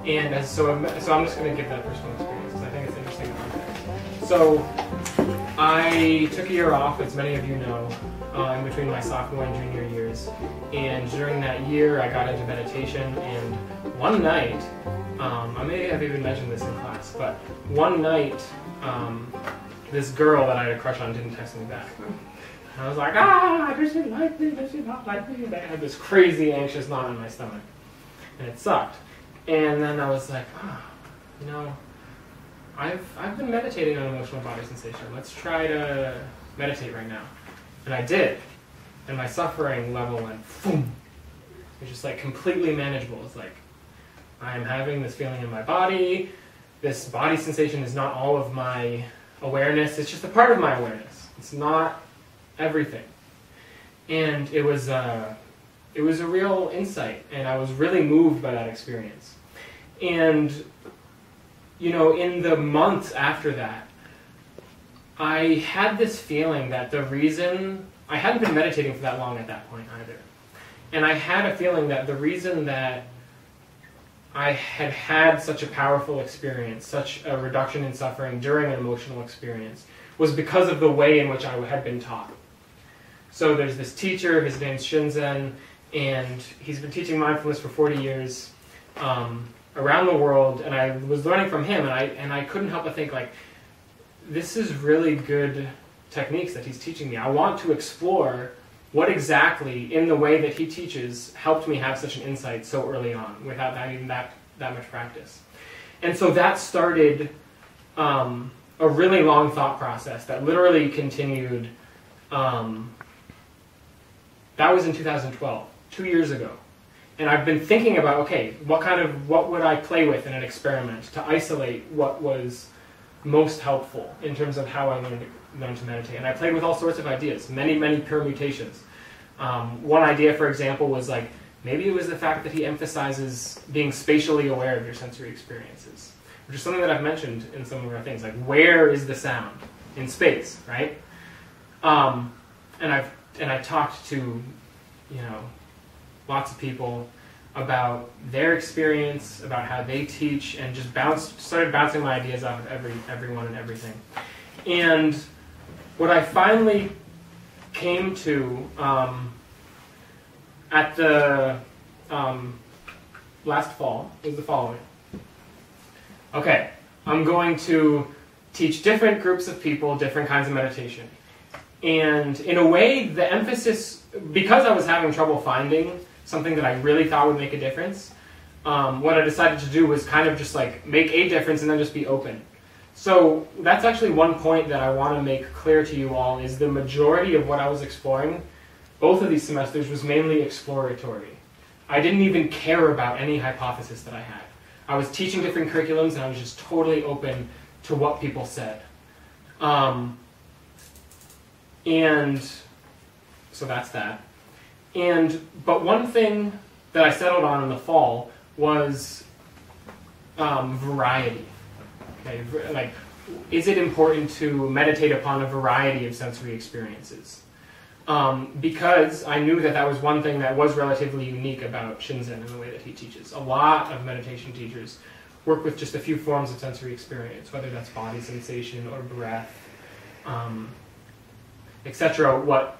And so I'm just going to give that personal experience because I think it's interesting context. So I took a year off, as many of you know, in between my sophomore and junior years. And during that year, I got into meditation. And one night, I may have even mentioned this in class, but one night, this girl that I had a crush on didn't text me back. And I was like, does she like me? Does she not like me? And I had this crazy anxious knot in my stomach. And it sucked. And then I was like, you know, I've been meditating on emotional body sensation. Let's try to meditate right now. And I did. And my suffering level went boom. It was just like completely manageable. It's like, I'm having this feeling in my body. This body sensation is not all of my awareness. It's just a part of my awareness. It's not everything. And it was a real insight, and I was really moved by that experience. And, you know, in the months after that, I had this feeling that the reason, I hadn't been meditating for that long at that point either. And I had a feeling that the reason that I had had such a powerful experience, such a reduction in suffering during an emotional experience, was because of the way in which I had been taught. So there's this teacher, his name's Shinzen, and he's been teaching mindfulness for 40 years around the world, and I was learning from him, and I couldn't help but think, like, this is really good techniques that he's teaching me. I want to explore what exactly, in the way that he teaches, helped me have such an insight so early on, without having that much practice. And so that started a really long thought process that literally continued. That was in 2012, 2 years ago. And I've been thinking about, okay, what would I play with in an experiment to isolate what was most helpful in terms of how I learned to meditate. And I played with all sorts of ideas, many, many permutations. One idea, for example, was like, maybe it was the fact that he emphasizes being spatially aware of your sensory experiences, which is something that I've mentioned in some of our things, like where is the sound in space, right? And I talked to, you know, lots of people about their experience, about how they teach, and just started bouncing my ideas off of everyone and everything. And what I finally came to at the last fall was the following. Okay, I'm going to teach different groups of people different kinds of meditation. And in a way, the emphasis, because I was having trouble finding something that I really thought would make a difference, what I decided to do was kind of just like make a difference and then just be open. So that's actually one point that I want to make clear to you all, is the majority of what I was exploring, both of these semesters, was mainly exploratory. I didn't even care about any hypothesis that I had. I was teaching different curriculums and I was just totally open to what people said. And so that's that. But one thing that I settled on in the fall was variety. Okay, like, is it important to meditate upon a variety of sensory experiences? Because I knew that was one thing that was relatively unique about Shinzen in the way that he teaches. A lot of meditation teachers work with just a few forms of sensory experience, whether that's body sensation or breath, etc.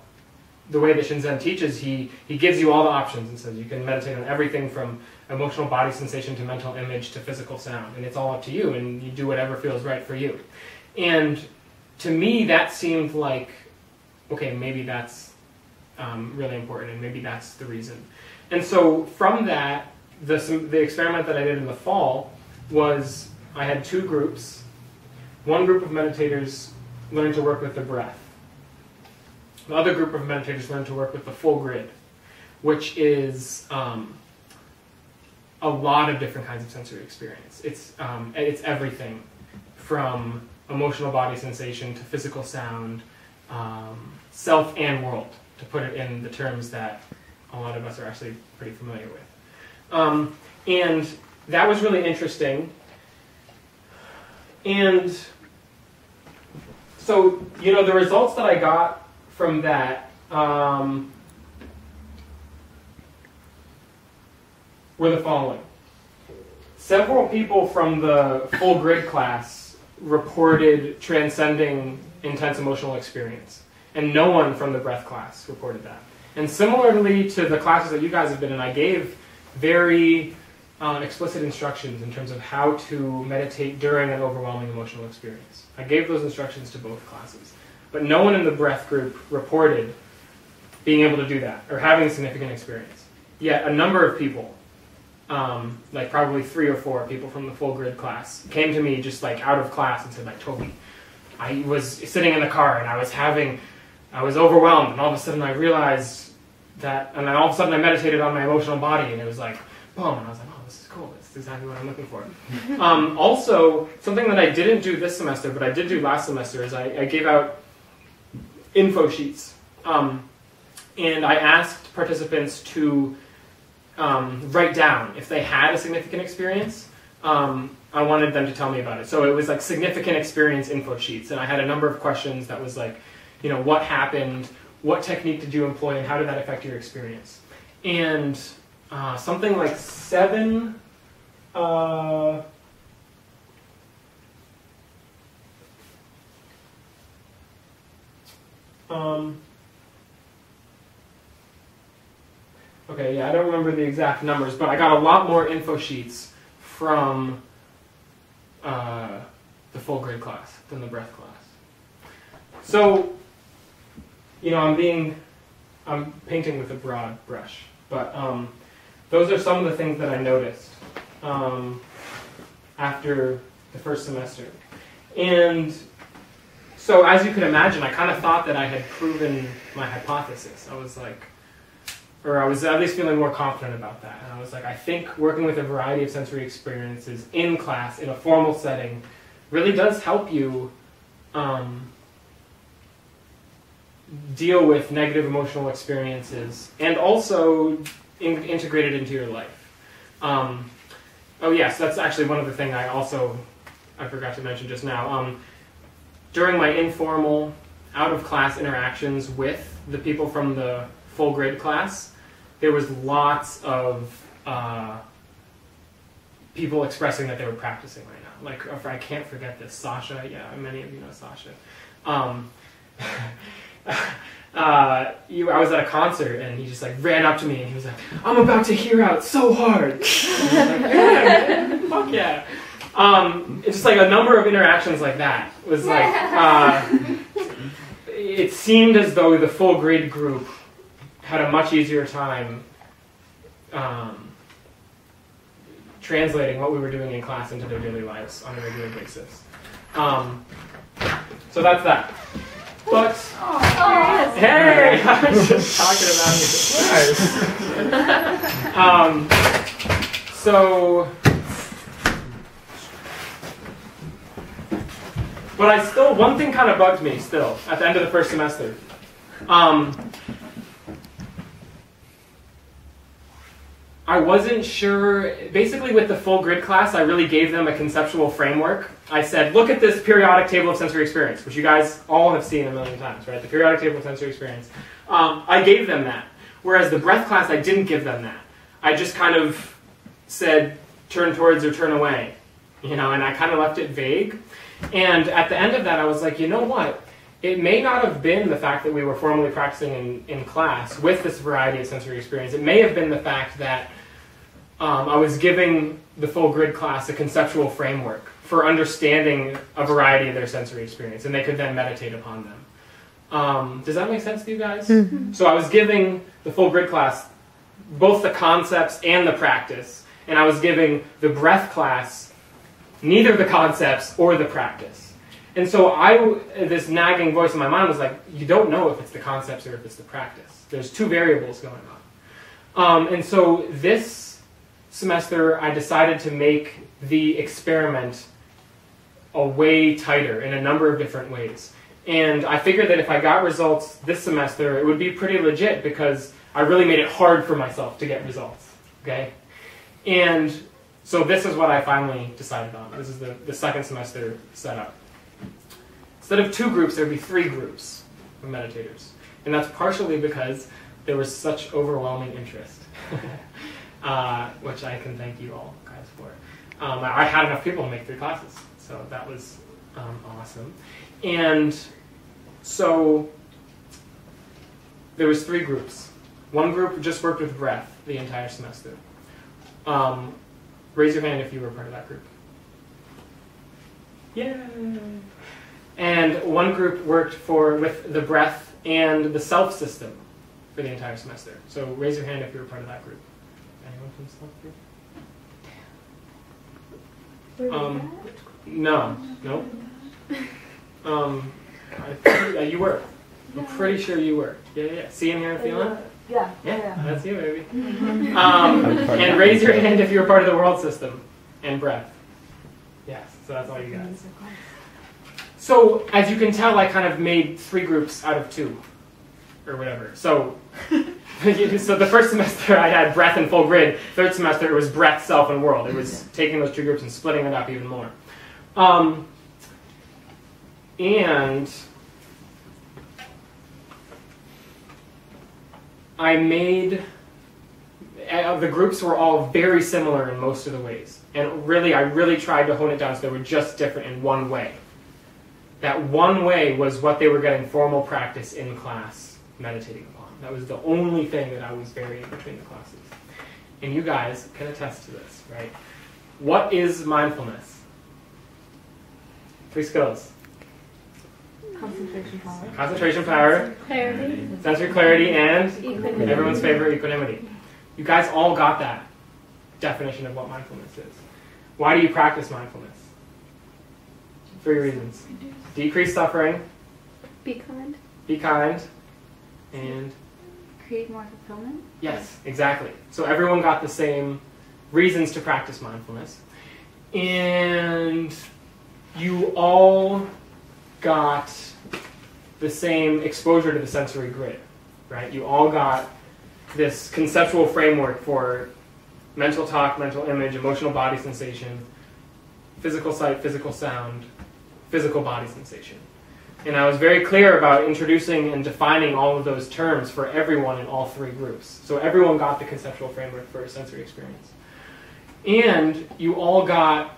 The way that Shinzen teaches, he gives you all the options and says you can meditate on everything from emotional body sensation to mental image to physical sound, and it's all up to you, and you do whatever feels right for you. And to me, that seemed like, okay, maybe that's really important, and maybe that's the reason. And so from that, the experiment that I did in the fall was I had two groups. One group of meditators learned to work with the breath. The other group of meditators learned to work with the full grid, which is a lot of different kinds of sensory experience. It's everything from emotional body sensation to physical sound, self and world, to put it in the terms that a lot of us are actually pretty familiar with. And that was really interesting. And so, you know, the results that I got from that were the following. several people from the full grid class reported transcending intense emotional experience, and no one from the breath class reported that. And similarly to the classes that you guys have been in, I gave very explicit instructions in terms of how to meditate during an overwhelming emotional experience. I gave those instructions to both classes. But no one in the breath group reported being able to do that or having a significant experience. Yet a number of people, like probably 3 or 4 people from the full grid class, came to me just like out of class and said, like, Toby, I was sitting in the car and I was overwhelmed, and all of a sudden I realized that, and then all of a sudden I meditated on my emotional body, and it was like, boom, and I was like, oh, this is cool, this is exactly what I'm looking for. Also, something that I didn't do this semester, but I did do last semester, is I gave out info sheets. And I asked participants to write down if they had a significant experience. I wanted them to tell me about it. So it was like significant experience info sheets, and I had a number of questions that was like, you know, what happened, what technique did you employ, and how did that affect your experience? And something like 7 okay, yeah, I don't remember the exact numbers, but I got a lot more info sheets from the full grade class than the breath class. So, you know, I'm painting with a broad brush, but those are some of the things that I noticed after the first semester. And so, as you can imagine, I kind of thought that I had proven my hypothesis. I was like, or I was at least feeling more confident about that. And I was like, I think working with a variety of sensory experiences in class, in a formal setting, really does help you deal with negative emotional experiences and also integrate it into your life. Oh yes, that's actually one of the things I forgot to mention just now. During my informal, out-of-class interactions with the people from the full grade class, there was lots of people expressing that they were practicing right now. Like, I can't forget this, Sasha, yeah, many of you know Sasha. I was at a concert and he just like ran up to me and he was like, I'm about to hear out so hard. And I was like, yeah, fuck yeah. It's just like a number of interactions like that was like, it seemed as though the full grade group had a much easier time translating what we were doing in class into their daily lives on a regular basis. So that's that. But, hey, I was just talking about you. So, but I still, one thing kind of bugged me still at the end of the first semester. I wasn't sure, basically with the full grid class, I really gave them a conceptual framework. I said, look at this periodic table of sensory experience, which you guys all have seen a million times, right? The periodic table of sensory experience. I gave them that. Whereas the breath class, I didn't give them that. I just kind of said, turn towards or turn away, you know, and I kind of left it vague. And at the end of that, I was like, you know what? It may not have been the fact that we were formally practicing in class with this variety of sensory experience. It may have been the fact that I was giving the full grid class a conceptual framework for understanding a variety of their sensory experience, and they could then meditate upon them. Does that make sense to you guys? Mm-hmm. So I was giving the full grid class both the concepts and the practice, and I was giving the breath class neither the concepts or the practice. And so this nagging voice in my mind was like, you don't know if it's the concepts or if it's the practice. There's 2 variables going on. And so this semester, I decided to make the experiment a way tighter in a number of different ways. And I figured that if I got results this semester, it would be pretty legit because I really made it hard for myself to get results. Okay? And so this is what I finally decided on. This is the second semester setup. Instead of 2 groups, there would be 3 groups of meditators. And that's partially because there was such overwhelming interest, which I can thank you all guys for. I had enough people to make 3 classes, so that was awesome. And so there was 3 groups. One group just worked with breath the entire semester. Raise your hand if you were part of that group. Yay! And one group worked with the breath and the self system for the entire semester. So raise your hand if you were part of that group. Anyone from self group? No. You were. I'm pretty sure you were. Yeah. Seeing, hearing, feeling? Yeah. That's you, baby. And raise your hand if you're part of the world system and breath. Yes, so that's all you guys. So as you can tell, I kind of made 3 groups out of 2, or whatever. So, so the first semester I had breath and full grid. Third semester it was breath, self, and world. It was taking those 2 groups and splitting it up even more. And I made, the groups were all very similar in most of the ways. And really, I really tried to hone it down so they were just different in one way. That one way was what they were getting formal practice in class meditating upon. That was the only thing that I was varying between the classes. And you guys can attest to this, right? What is mindfulness? 3 skills. Concentration power. Concentration power. Clarity. Sensory clarity, and Equanimity. everyone's favorite, equanimity. You guys all got that definition of what mindfulness is. Why do you practice mindfulness? 3 reasons. Decrease suffering. Be kind. Be kind. And Create more fulfillment. yes, exactly. So everyone got the same reasons to practice mindfulness. And you all got the same exposure to the sensory grid, right? You all got this conceptual framework for mental talk, mental image, emotional body sensation, physical sight, physical sound, physical body sensation. And I was very clear about introducing and defining all of those terms for everyone in all 3 groups. So everyone got the conceptual framework for a sensory experience. And you all got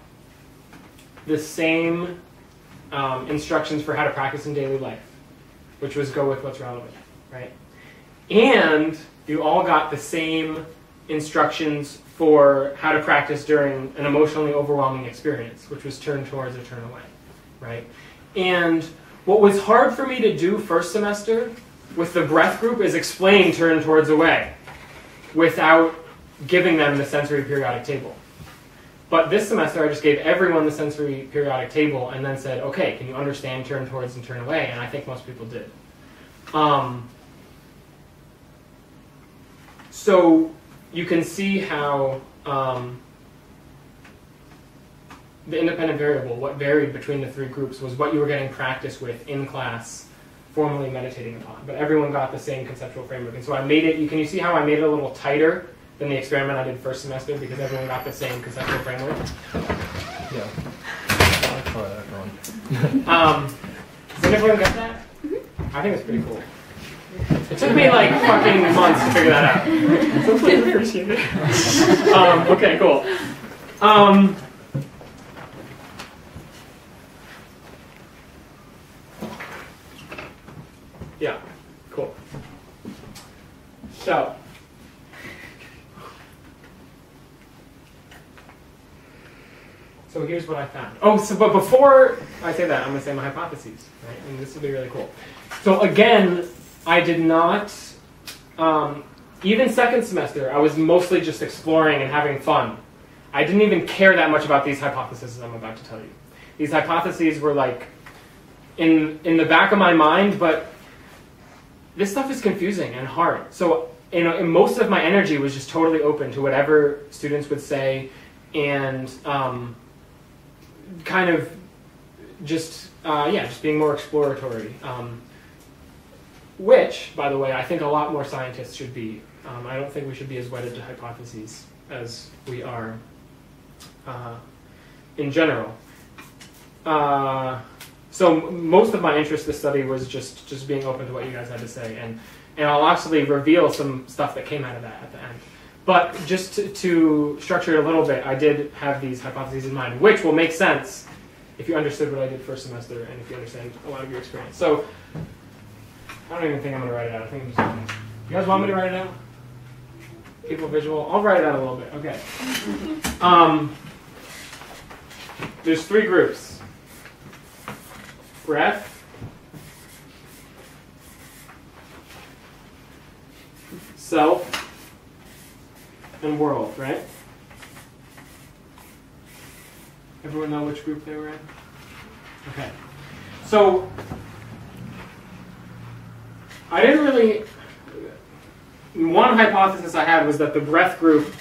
the same instructions for how to practice in daily life, which was go with what's relevant, right? And you all got the same instructions for how to practice during an emotionally overwhelming experience, which was turn towards or turn away, right? And what was hard for me to do first semester with the breath group is explain turn towards away without giving them the sensory periodic table. But this semester I just gave everyone the sensory periodic table and then said, okay, can you understand turn towards and turn away? And I think most people did. So you can see how the independent variable, what varied between the 3 groups, was what you were getting practice with in class, formally meditating upon. But everyone got the same conceptual framework. And so I made it, can you see how I made it a little tighter than the experiment I did first semester because everyone got the same conceptual framework? Yeah. I'll try that one. Does anyone get that? I think it's pretty cool. It took me like fucking months to figure that out. So please appreciate it. Okay, cool. Yeah, cool. So here's what I found. But before I say that, I'm going to say my hypotheses, right? And this will be really cool. So again, I did not, even second semester, I was mostly just exploring and having fun. I didn't even care that much about these hypotheses I'm about to tell you. These hypotheses were like in the back of my mind, but this stuff is confusing and hard. So and most of my energy was just totally open to whatever students would say and kind of just being more exploratory. Which, by the way, I think a lot more scientists should be. I don't think we should be as wedded to hypotheses as we are in general. So most of my interest in this study was just being open to what you guys had to say. And I'll actually reveal some stuff that came out of that at the end. But just to structure it a little bit, I did have these hypotheses in mind, which will make sense if you understood what I did first semester and if you understand a lot of your experience. So I don't even think I'm going to write it out. I think I'm just going to... You guys want me to write it out? People visual? I'll write it out a little bit. Okay. There's 3 groups. Breath, self, and world, right? Everyone know which group they were in? Okay. So, I didn't really... One hypothesis I had was that the breath group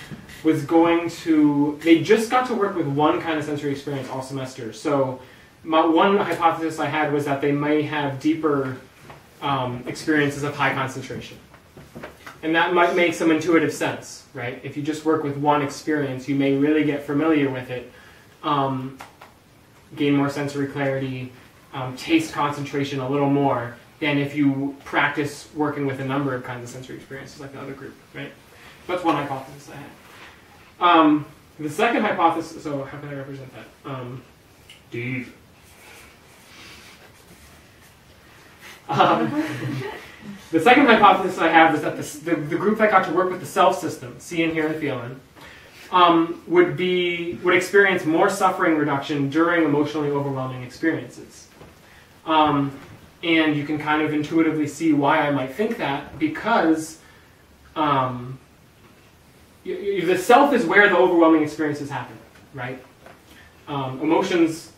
was going to... They just got to work with one kind of sensory experience all semester. So, one hypothesis I had was that they may have deeper experiences of high concentration. And that might make some intuitive sense, right? If you just work with one experience, you may really get familiar with it, gain more sensory clarity, taste concentration a little more than if you practice working with a number of kinds of sensory experiences like the other group, right? That's one hypothesis I had. The second hypothesis, so how can I represent that? Deep. The second hypothesis I have is that the group that got to work with the self system, seeing, hearing, feeling, would experience more suffering reduction during emotionally overwhelming experiences. And you can kind of intuitively see why I might think that, because the self is where the overwhelming experiences happen, right? Emotions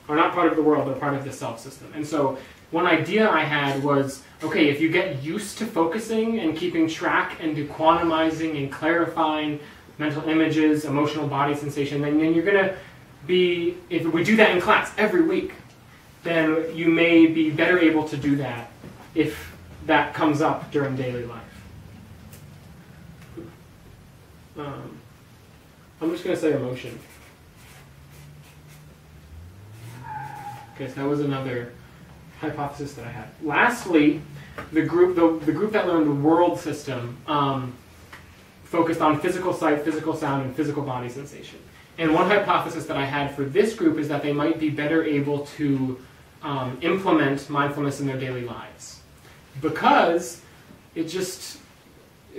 are not part of the world, they're part of the self system. And so one idea I had was, okay, if you get used to focusing and keeping track and to quantumizing and clarifying mental images, emotional body sensation, then you're going to be, if we do that in class every week, then you may be better able to do that if that comes up during daily life. I'm just going to say emotion. Okay, so that was another hypothesis that I had. Lastly, the group that learned the world system focused on physical sight, physical sound, and physical body sensation. And one hypothesis that I had for this group is that they might be better able to implement mindfulness in their daily lives, because it just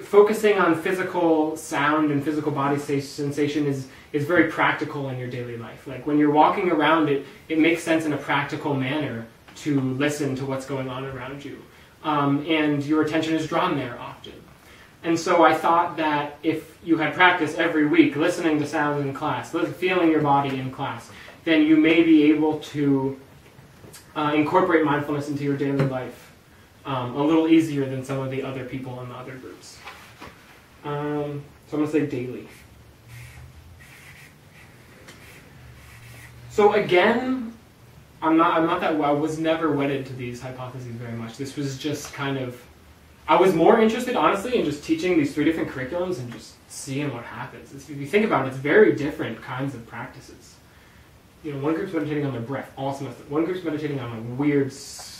focusing on physical sound and physical body sensation is very practical in your daily life. Like when you're walking around, it makes sense in a practical manner to listen to what's going on around you, and your attention is drawn there often. And so I thought that if you had practice every week listening to sounds in class, feeling your body in class, then you may be able to incorporate mindfulness into your daily life a little easier than some of the other people in the other groups. So I'm going to say daily. So again, I was never wedded to these hypotheses very much. This was just kind of, I was more interested, honestly, in just teaching these 3 different curriculums and just seeing what happens. If you think about it, it's very different kinds of practices. You know, one group's meditating on their breath all semester. One group's meditating on like weird,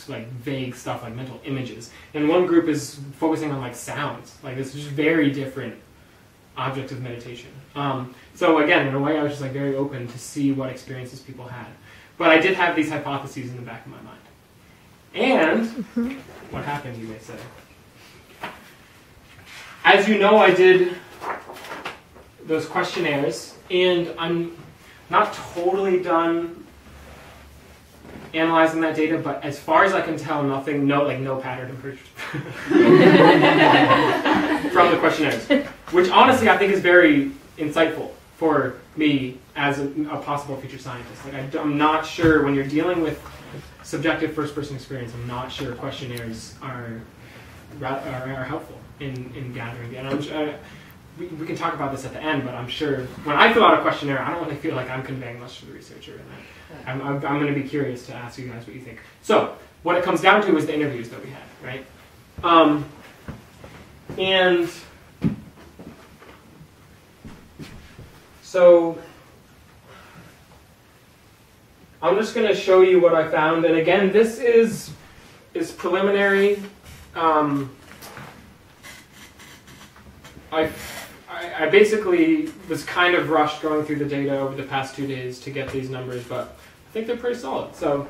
like vague stuff like mental images. And one group is focusing on like sounds. Like it's just very different objects of meditation. So again, in a way, I was just like very open to see what experiences people had. But I did have these hypotheses in the back of my mind. And what happened, you may say? As you know, I did those questionnaires, and I'm not totally done analyzing that data, but as far as I can tell, no pattern emerged from the questionnaires, which honestly I think is very insightful for me as a possible future scientist. Like I'm not sure, when you're dealing with subjective first-person experience, I'm not sure questionnaires are helpful in gathering data. We can talk about this at the end, but I'm sure when I fill out a questionnaire, I don't really feel like I'm conveying much to the researcher in that. I'm going to be curious to ask you guys what you think. So, what it comes down to is the interviews that we had, right? And so, I'm just going to show you what I found. And again, this is I basically was kind of rushed going through the data over the past 2 days to get these numbers, but I think they're pretty solid. So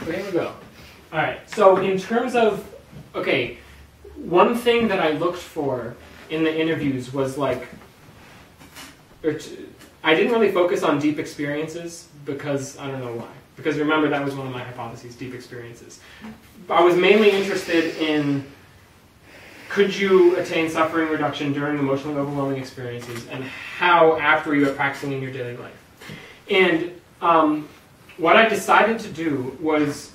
here we go. All right, so in terms of, okay, one thing that I looked for in the interviews was like, I didn't really focus on deep experiences because, I don't know why. Because remember, that was one of my hypotheses, deep experiences. I was mainly interested in, could you attain suffering reduction during emotionally overwhelming experiences, and how after you are practicing in your daily life? And what I decided to do was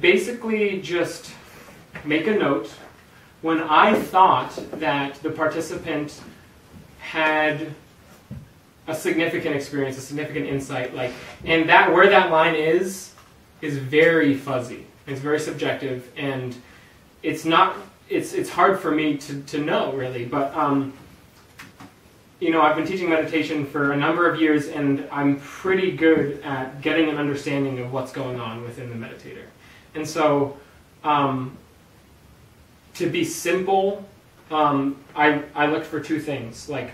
basically just make a note when I thought that the participant had a significant experience, a significant insight, like, and that where that line is very fuzzy. It's very subjective, and it's not. It's hard for me to know really. But you know, I've been teaching meditation for a number of years, and I'm pretty good at getting an understanding of what's going on within the meditator. And so, to be simple, I looked for two things, like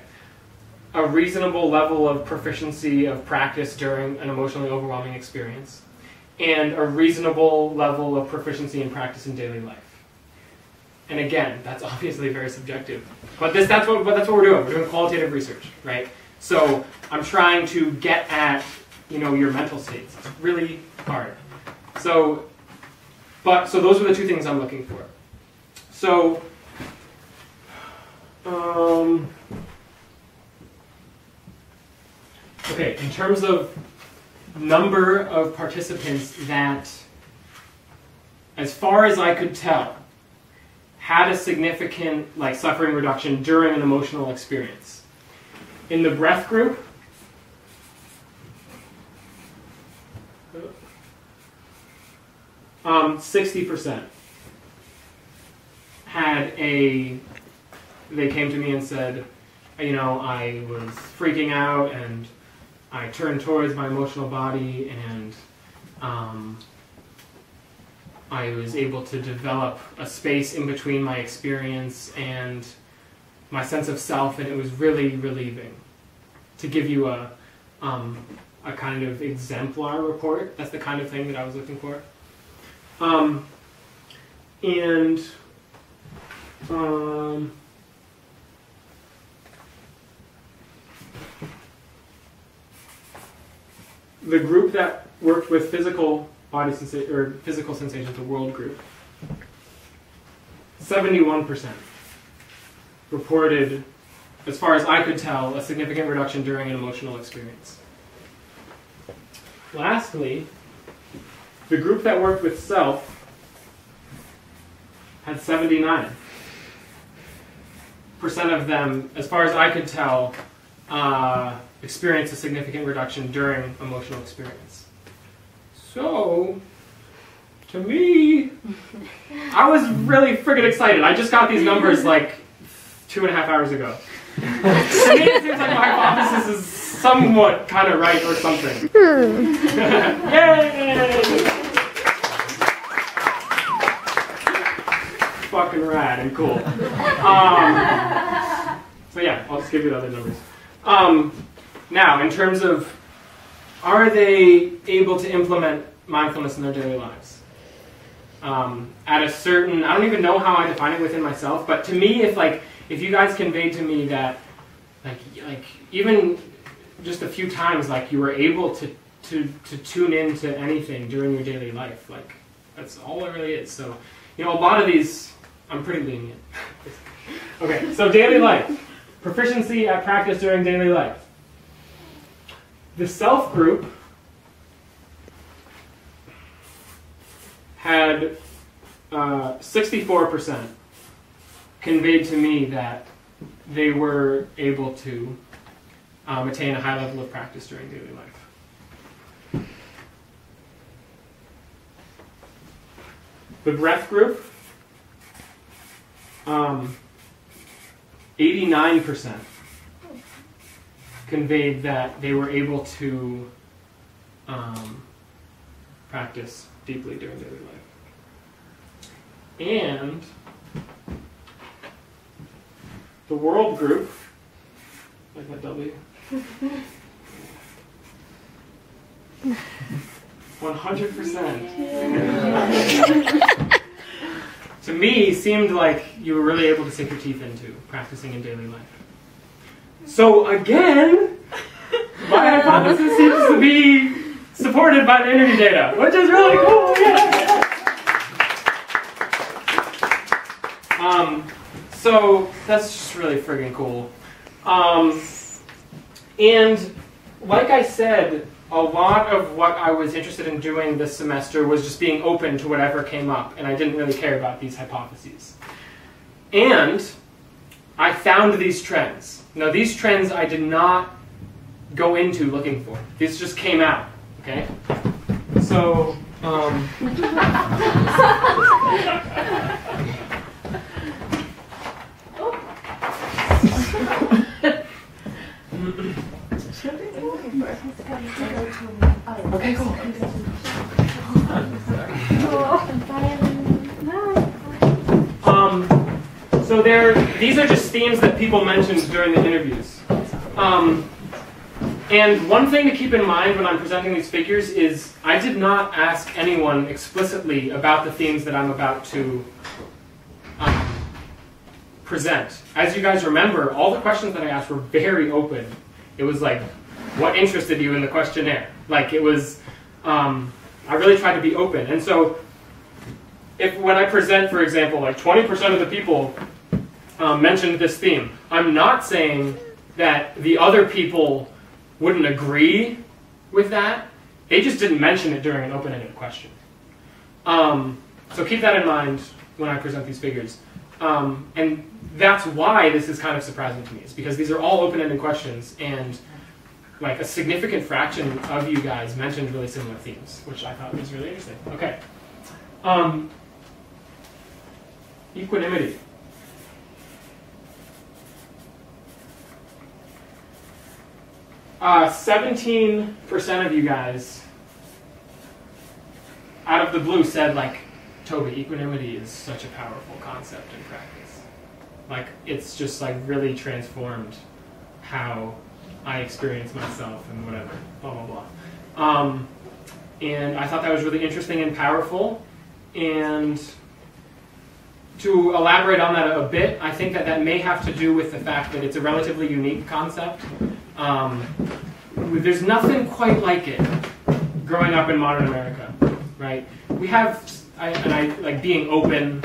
a reasonable level of proficiency of practice during an emotionally overwhelming experience, and a reasonable level of proficiency in practice in daily life. And again, that's obviously very subjective, but that's what we're doing. We're doing qualitative research, right? So I'm trying to get at, you know, your mental states. It's really hard. So those are the two things I'm looking for. So, okay, in terms of number of participants that, as far as I could tell, had a significant suffering reduction during an emotional experience. In the breath group, um, 60% they came to me and said, you know, I was freaking out and I turned towards my emotional body, and I was able to develop a space in between my experience and my sense of self, and it was really relieving. To give you a kind of exemplar report, that's the kind of thing that I was looking for. The group that worked with physical body physical sensations, the world group, 71% reported, as far as I could tell, a significant reduction during an emotional experience. Lastly, the group that worked with self had 79% of them, as far as I could tell, experienced a significant reduction during emotional experience. So, to me, I was really friggin' excited. I just got these numbers like 2.5 hours ago. To me, it seems like my hypothesis is somewhat kind of right or something. Yay! Fucking rad and cool. So yeah, I'll just give you the other numbers. Now, in terms of, are they able to implement mindfulness in their daily lives? At a certain, I don't even know how I define it within myself, but to me, if you guys conveyed to me that, like even just a few times, like you were able to tune into anything during your daily life, like that's all it really is. So, you know, a lot of these, I'm pretty lenient. Okay, so daily life. Proficiency at practice during daily life. The self group had 64% conveyed to me that they were able to attain a high level of practice during daily life. The breath group, 89% conveyed that they were able to practice deeply during daily life. And the world group, Like that W. 100%. To me, seemed like you were really able to sink your teeth into practicing in daily life. So again, my hypothesis seems to be supported by the interview data, which is really cool. Yeah. So that's just really friggin' cool. And like I said, a lot of what I was interested in doing this semester was just being open to whatever came up, and I didn't really care about these hypotheses. And I found these trends. Now, these trends I did not go into looking for. These just came out, okay? So, okay, cool. So these are just themes that people mentioned during the interviews. And one thing to keep in mind when I'm presenting these figures is I did not ask anyone explicitly about the themes that I'm about to present. As you guys remember, all the questions that I asked were very open. It was like, what interested you in the questionnaire? Like it was, I really tried to be open. And so when I present, for example, like 20% of the people mentioned this theme, I'm not saying that the other people wouldn't agree with that. They just didn't mention it during an open-ended question. So keep that in mind when I present these figures. And that's why this is kind of surprising to me. It's because these are all open-ended questions, and like a significant fraction of you guys mentioned really similar themes, which I thought was really interesting. Okay. Equanimity. Uh, 17% of you guys, out of the blue, said, like, Toby, equanimity is such a powerful concept in practice. Like, it's just, like, really transformed how I experience myself and whatever, blah, blah, blah. And I thought that was really interesting and powerful. And to elaborate on that a bit, I think that that may have to do with the fact that it's a relatively unique concept. There's nothing quite like it growing up in modern America, right? We have, like being open,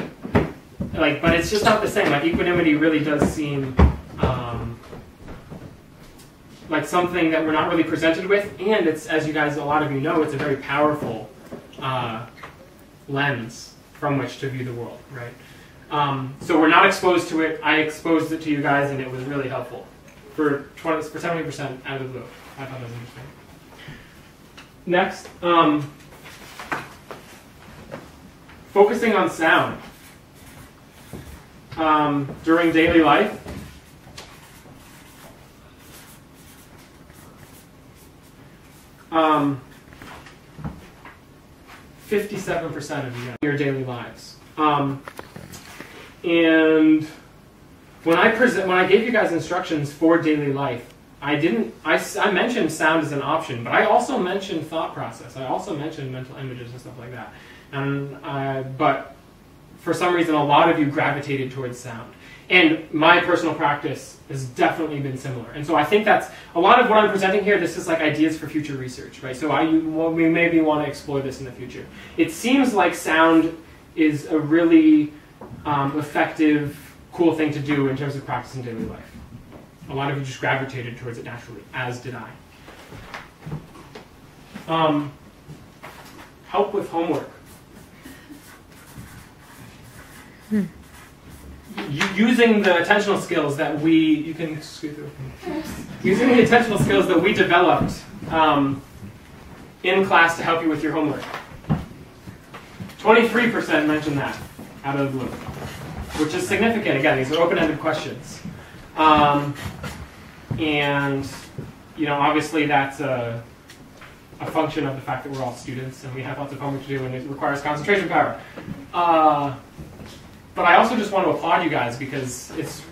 like, but it's just not the same. Like equanimity really does seem like something that we're not really presented with, and it's, as you guys, a lot of you know, it's a very powerful lens from which to view the world, right? So we're not exposed to it. I exposed it to you guys, and it was really helpful. For 70% out of the blue. I thought that was interesting. Next, focusing on sound during daily life. Um, 57% of you in your daily lives. And when I gave you guys instructions for daily life, I mentioned sound as an option, but I also mentioned thought process. I also mentioned mental images and stuff like that. And but for some reason, a lot of you gravitated towards sound. And my personal practice has definitely been similar. And so I think that's a lot of what I'm presenting here. This is like ideas for future research, right? So we maybe want to explore this in the future. It seems like sound is a really effective, cool thing to do in terms of practicing daily life. A lot of you just gravitated towards it naturally, as did I. Help with homework. Using the attentional skills that you can scoot through. Using the attentional skills that we developed in class to help you with your homework. 23% mentioned that out of the blue, which is significant. Again, these are open-ended questions. And, you know, obviously that's a function of the fact that we're all students and we have lots of homework to do and it requires concentration power. But I also just want to applaud you guys because it's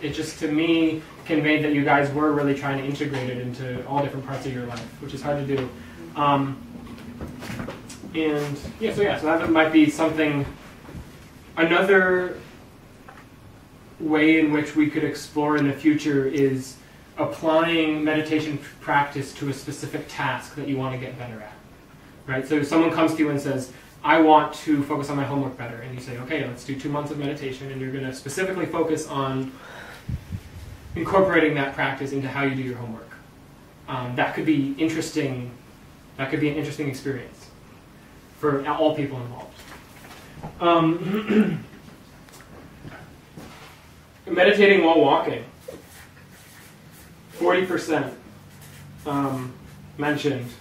It just, to me, conveyed that you guys were really trying to integrate it into all different parts of your life, which is hard to do. And yeah, so that might be something, another way in which we could explore in the future is applying meditation practice to a specific task that you want to get better at. Right? So if someone comes to you and says, I want to focus on my homework better, and you say, okay, let's do 2 months of meditation, and you're going to specifically focus on incorporating that practice into how you do your homework. That could be interesting. That could be an interesting experience for all people involved. Meditating while walking. 40% mentioned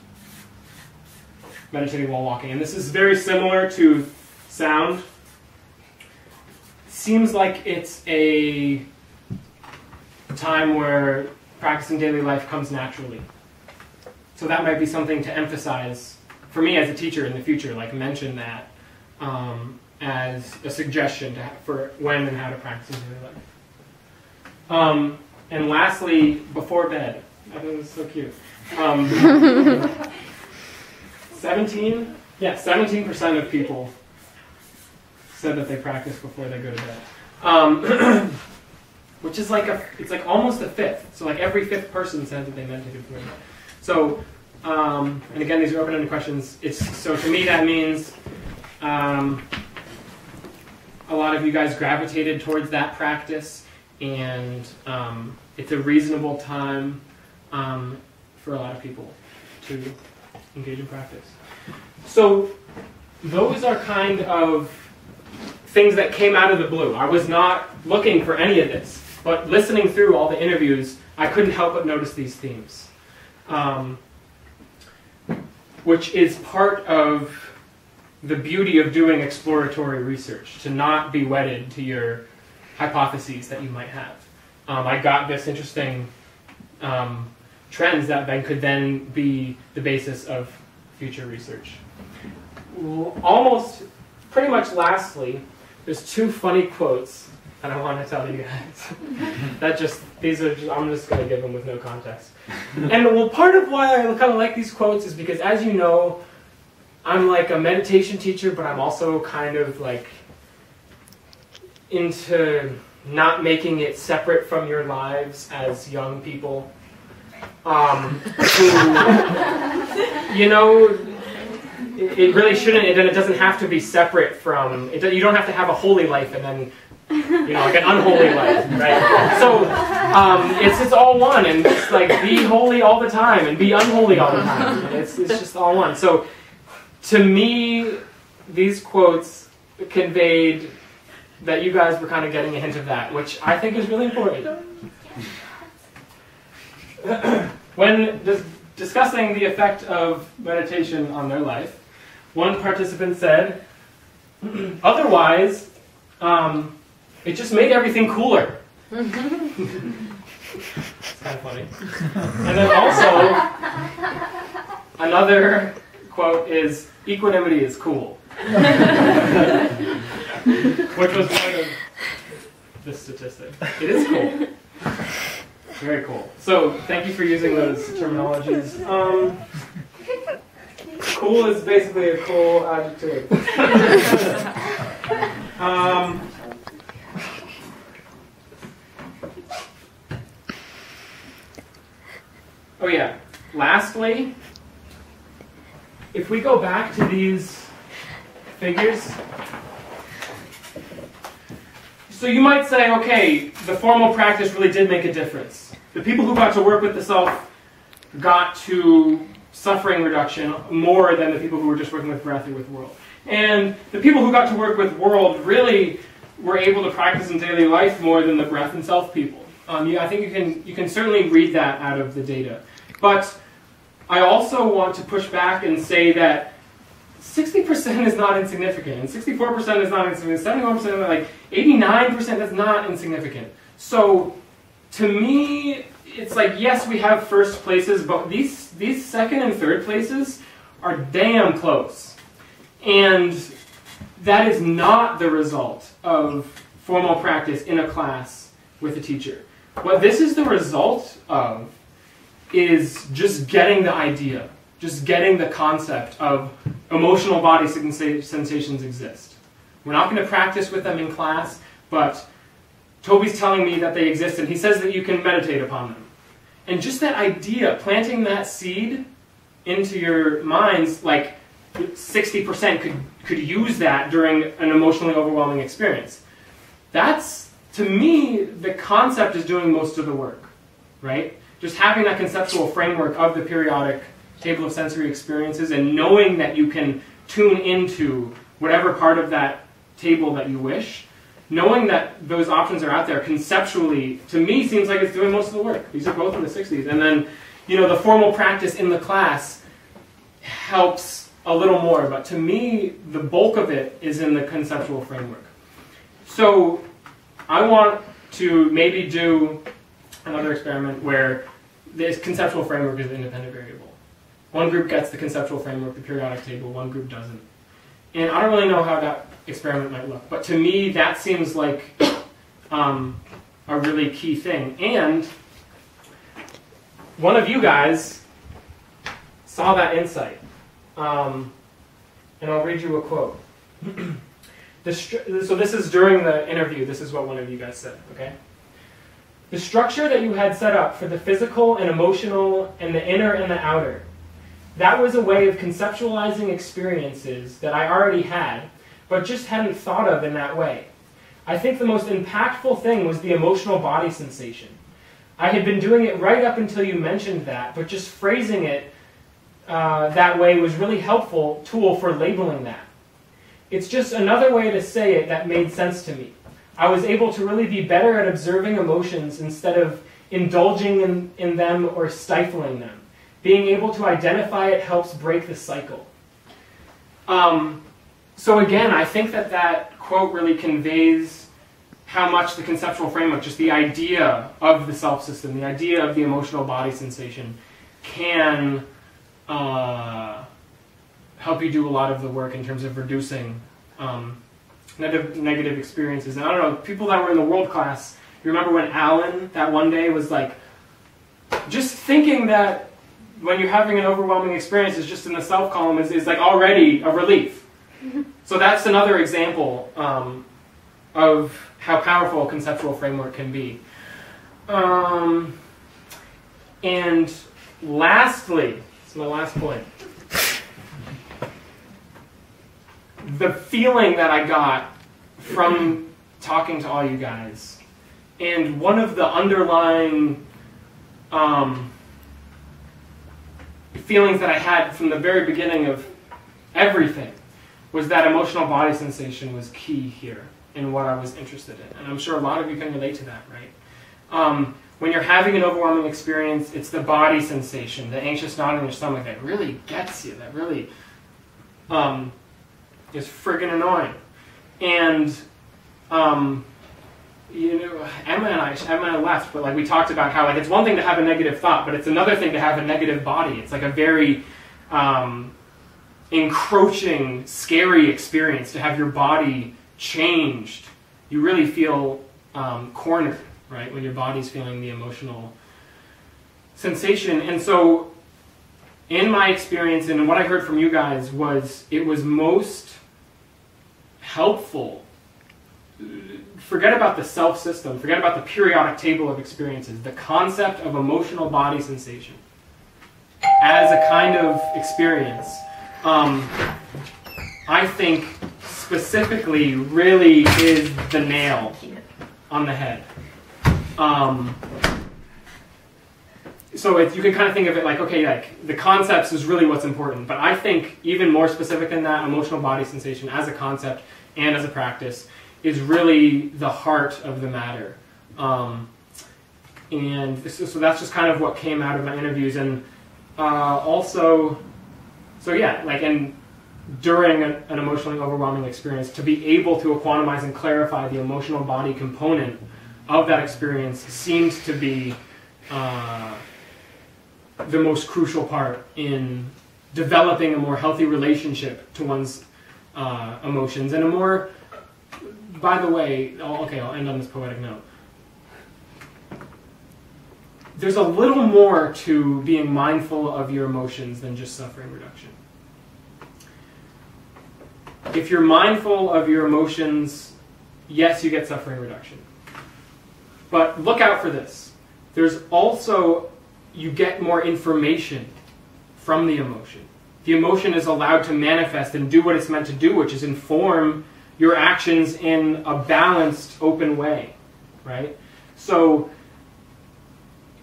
meditating while walking. And this is very similar to sound. Seems like it's a time where practicing daily life comes naturally. So that might be something to emphasize for me as a teacher in the future, like mention that as a suggestion for when and how to practice in daily life. And lastly, before bed. I think this is so cute. 17% of people said that they practice before they go to bed. Which is it's like almost a fifth. So like every fifth person said that they meditated before bed. So, and again, these are open-ended questions. So to me that means a lot of you guys gravitated towards that practice, and it's a reasonable time for a lot of people to engage in practice. So those are kind of things that came out of the blue. I was not looking for any of this, but listening through all the interviews, I couldn't help but notice these themes, which is part of the beauty of doing exploratory research, to not be wedded to your hypotheses that you might have. I got this interesting trends that then could then be the basis of future research. Almost, pretty much lastly, there's 2 funny quotes that I want to tell you guys. I'm just going to give them with no context. And well, part of why I kind of like these quotes is because, as you know, I'm like a meditation teacher, but I'm also kind of like into not making it separate from your lives as young people. Who, you know, it really shouldn't, and it doesn't have to be separate from, you don't have to have a holy life and then, you know, like an unholy life, right? So it's all one, and it's like be holy all the time and be unholy all the time. It's just all one. So to me, these quotes conveyed that you guys were kind of getting a hint of that, which I think is really important. When discussing the effect of meditation on their life, one participant said, otherwise, it just made everything cooler. It's kind of funny. And then also, another quote is, equanimity is cool. Which was part of this statistic. It is cool. Very cool. So, thank you for using those terminologies. Cool is basically a cool adjective. Oh yeah, lastly, if we go back to these figures, so you might say, okay, the formal practice really did make a difference. The people who got to work with the self got to suffering reduction more than the people who were just working with breath or with world. And the people who got to work with world really were able to practice in daily life more than the breath and self people. I think you can certainly read that out of the data. But I also want to push back and say that 60% is not insignificant, and 64% is not insignificant, 71%, like 89%, that's not insignificant. So to me, it's like, yes, we have first places, but these second and third places are damn close. And that is not the result of formal practice in a class with a teacher. What this is the result of is just getting the idea, just getting the concept of emotional body sensations exist. We're not going to practice with them in class, but Toby's telling me that they exist, and he says that you can meditate upon them. And just that idea, planting that seed into your minds, like 60% could use that during an emotionally overwhelming experience. That's, to me, the concept is doing most of the work, right? Just having that conceptual framework of the periodic table of sensory experiences and knowing that you can tune into whatever part of that table that you wish, knowing that those options are out there conceptually, to me, seems like it's doing most of the work. These are both in the 60s. And then, the formal practice in the class helps a little more, but to me, the bulk of it is in the conceptual framework. So I want to maybe do another experiment where this conceptual framework is an independent variable. One group gets the conceptual framework, the periodic table, one group doesn't. And I don't really know how that experiment might look, but to me that seems like a really key thing. And one of you guys saw that insight. And I'll read you a quote. So this is during the interview. This is what one of you guys said, okay? The structure that you had set up for the physical and emotional and the inner and the outer, that was a way of conceptualizing experiences that I already had, but just hadn't thought of in that way. I think the most impactful thing was the emotional body sensation. I had been doing it right up until you mentioned that, but just phrasing it that way was really helpful tool for labeling that. It's just another way to say it that made sense to me. I was able to really be better at observing emotions instead of indulging in them or stifling them. Being able to identify it helps break the cycle. So again, I think that quote really conveys how much the conceptual framework, just the idea of the self system, the idea of the emotional body sensation, can help you do a lot of the work in terms of reducing negative experiences. And I don't know, people that were in the world class, you remember when Alan, that one day, was like, just thinking that when you're having an overwhelming experience is just in the self column is like already a relief. So that's another example of how powerful a conceptual framework can be. And lastly, this is my last point, the feeling that I got from talking to all you guys, and one of the underlying feelings that I had from the very beginning of everything was that emotional body sensation was key here in what I was interested in. And I'm sure a lot of you can relate to that, right? When you're having an overwhelming experience, it's the body sensation, the anxious knot in your stomach that really gets you, that really is friggin' annoying. And Emma and I left, but like we talked about how like it's one thing to have a negative thought, but it's another thing to have a negative body. It's like a very encroaching, scary experience to have your body changed. You really feel cornered, right, when your body's feeling the emotional sensation. And so in my experience and what I heard from you guys was it was most helpful. Forget about the self system, forget about the periodic table of experiences, the concept of emotional body sensation as a kind of experience, I think specifically really is the nail on the head. So you can kind of think of it like, okay, like the concepts is really what's important, but I think even more specific than that, emotional body sensation as a concept and as a practice is really the heart of the matter. And so that's just kind of what came out of my interviews. And also, so yeah, like, and during an emotionally overwhelming experience, to be able to quantize and clarify the emotional body component of that experience seems to be the most crucial part in developing a more healthy relationship to one's emotions and a more, by the way, okay, I'll end on this poetic note. there's a little more to being mindful of your emotions than just suffering reduction. If you're mindful of your emotions, yes, you get suffering reduction. But look out for this. There's also, you get more information from the emotion. The emotion is allowed to manifest and do what it's meant to do, which is inform your actions in a balanced, open way, right? So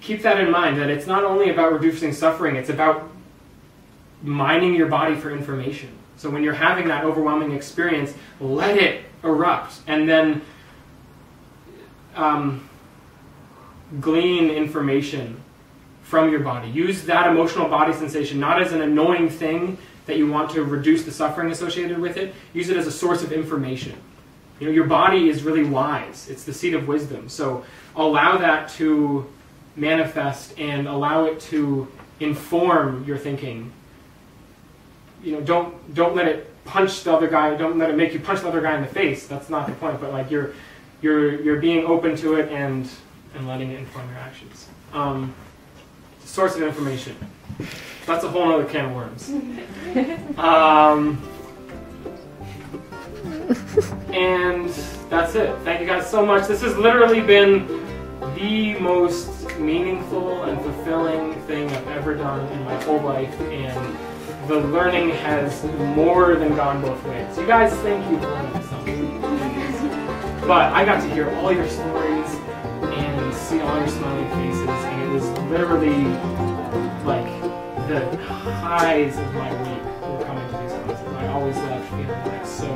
keep that in mind, that it's not only about reducing suffering, it's about mining your body for information. So when you're having that overwhelming experience, let it erupt, and then glean information from your body. Use that emotional body sensation not as an annoying thing that you want to reduce the suffering associated with it. Use it as a source of information. You know, your body is really wise. It's the seat of wisdom. So allow that to manifest and allow it to inform your thinking. You know, don't let it punch the other guy. Don't let it make you punch the other guy in the face. That's not the point. But like you're being open to it and letting it inform your actions. Source of information. That's a whole other can of worms. And that's it. Thank you guys so much. This has literally been the most meaningful and fulfilling thing I've ever done in my whole life, and the learning has more than gone both ways. You guys, thank you for learning something. But I got to hear all your stories and see all your smiling faces, and it was literally like the highs of my week were coming to these classes. I always left feeling like so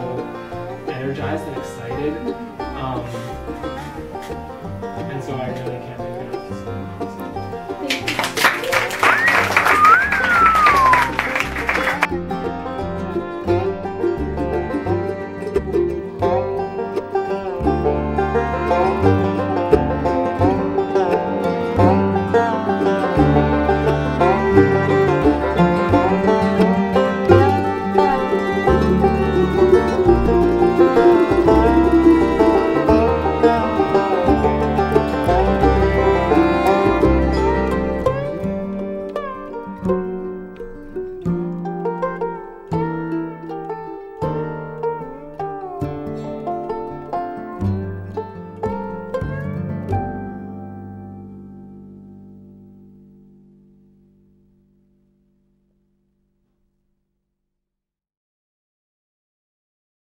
energized and excited, and so I really can't